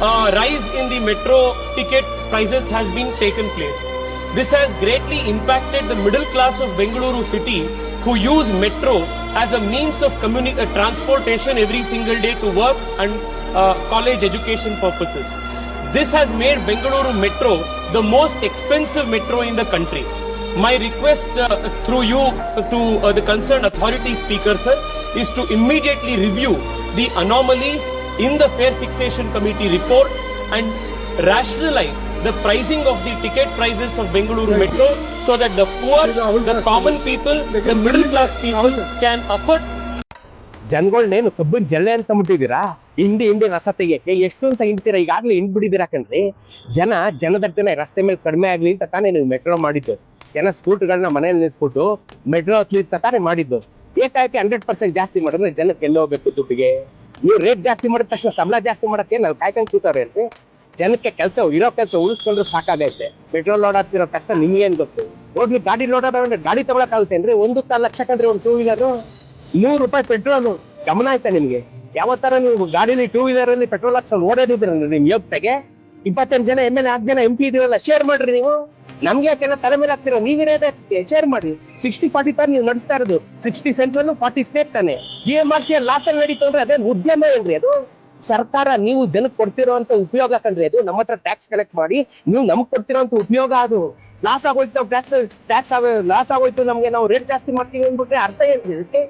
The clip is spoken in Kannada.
rise in the metro ticket prices has been taken place. This has greatly impacted the middle class of Bengaluru city, who use metro as a means of transportation every single day to work and college education purposes. This has made Bengaluru metro the most expensive metro in the country. My request through you to the concerned authority speaker, sir, is to immediately review the anomalies in the fare fixation committee report and rationalize the pricing of the ticket prices of Bengaluru metro so that the poor, the common people, the middle class people can afford. ಜನಗಳನ್ನೇನು ಕಬ್ಬಿನ ಜಲ್ಲೆ ಅಂತ ಮುಟ್ಟಿದ್ದೀರಾ? ಹಿಂಡಿ ರಸ ತೆಗಿಯಕ್ಕೆ ಎಷ್ಟು ಅಂತ ಹಿಂಡ್ತೀರಾ? ಈಗಾಗಲೇ ಹಿಂಡ್ಬಿಟ್ಟಿದ್ದೀರಾ ಕಣ್ರಿ. ಜನದಟ್ಟಣೆ ರಸ್ತೆ ಮೇಲೆ ಕಡಿಮೆ ಆಗ್ಲಿ ಅಂತ ತಾನೇ ನೀವು ಮೆಟ್ರೋ ಮಾಡಿದ್ದು. ಜನ ಸ್ಕೂಟರ್ಗಳನ್ನ ಮನೇಲಿ ನಿಲ್ಸ್ಬಿಟ್ಟು ಮೆಟ್ರೋ ಹತ್ಲಿ ಅಂತ ತಾನೇ ಮಾಡಿದ್ದು. ಏಕಾಏಕಿ 100% ಜಾಸ್ತಿ ಮಾಡಿದ್ರೆ ಜನಕ್ಕೆ ಎಲ್ಲಿ ಹೋಗ್ಬೇಕು ದುಡ್ಡಿಗೆ? ನೀವು ರೇಟ್ ಜಾಸ್ತಿ ಮಾಡಿದ ತಕ್ಷಣ ಸಂಬಳ ಜಾಸ್ತಿ ಮಾಡಕ್ಕೆ ನಾವು ಕಾಯ್ಕೊಂಡು ಕೂತಾರೆ ಅಂತ ಜನಕ್ಕೆ ಇರೋ ಕೆಲಸ ಉಳಿಸ್ಕೊಂಡ್ರೆ ಸಾಕಾಗೈತೆ. ಪೆಟ್ರೋಲ್ ಲೋಡ್ ಆಗ್ತಿರೋ ಕಷ್ಟ ನಿಮ್ಗೆ ಏನ್ ಗೊತ್ತು? ಹೋಗ್ಲಿ ಗಾಡಿ ಲೋಡ್ ಆದ್ರೆ ಗಾಡಿ ತಗೊಳಕ್ ಆಗುತ್ತೇನ್ರಿ? 1.4 ಲಕ್ಷ ಕಂಡ್ರಿ ಒಂದು ಟೂ ವೀಲರ್, 100 ರೂಪಾಯಿ ಪೆಟ್ರೋಲ್. ಗಮನ ಆಯ್ತಾ ನಿಮ್ಗೆ? ಯಾವ ತರ ನೀವು ಗಾಡಿಲಿ ಟೂ ವೀಲರ್ ಅಲ್ಲಿ ಪೆಟ್ರೋಲ್ ಹಾಕ್ಸಲ್ಲಿ ಓಡಾಡಿದ್ರಿ ನಿಮ್ ಯೋಗ್ಯತೆಗೆ? 28 ಜನ MLA 4 ಜನ MP ಇದೀರಲ್ಲ, ಶೇರ್ ಮಾಡ್ರಿ ನೀವು. ನಮ್ಗೆ ಯಾಕೆಲ್ಲ ತಲೆ ಮೇಲೆ ಹಾಕ್ತಿರೋ? ನೀವಿರೋದೇ ಶೇರ್ ಮಾಡಿ. 60-40 ತಾನೆ ನೀವು ನಡೆಸ್ತಾ ಇರೋದು. 60 ಸೆಂಟ್ರಲ್ 40 ಸ್ಟೇಟ್ ತಾನೆ. GMRC ಲಾಸ್ ಅಲ್ಲಿ ನಡೀತು ಅಂದ್ರೆ ಅದೇ ಉದ್ಯಮ ಏನ್ರಿ ಅದು? ಸರ್ಕಾರ ನೀವು ಜನಕ್ಕೆ ಕೊಡ್ತಿರೋಂತ ಉಪಯೋಗ ಕಂಡ್ರಿ ಅದು. ನಮ್ಮ ಹತ್ರ ಟ್ಯಾಕ್ಸ್ ಕಲೆಕ್ಟ್ ಮಾಡಿ ನೀವು ನಮ್ಗೆ ಕೊಡ್ತಿರೋಂತ ಉಪಯೋಗ ಅದು. ಲಾಸ್ ಆಗೋಯ್ತು, ನಾವು ಟ್ಯಾಕ್ಸ್ ಲಾಸ್ ಆಗೋಯ್ತು ನಮ್ಗೆ, ನಾವು ರೇಟ್ ಜಾಸ್ತಿ ಮಾಡ್ತೀವಿ ಅಂದ್ಬಿಟ್ರೆ ಅರ್ಥ ಏನ್ರಿ ಇದಕ್ಕೆ?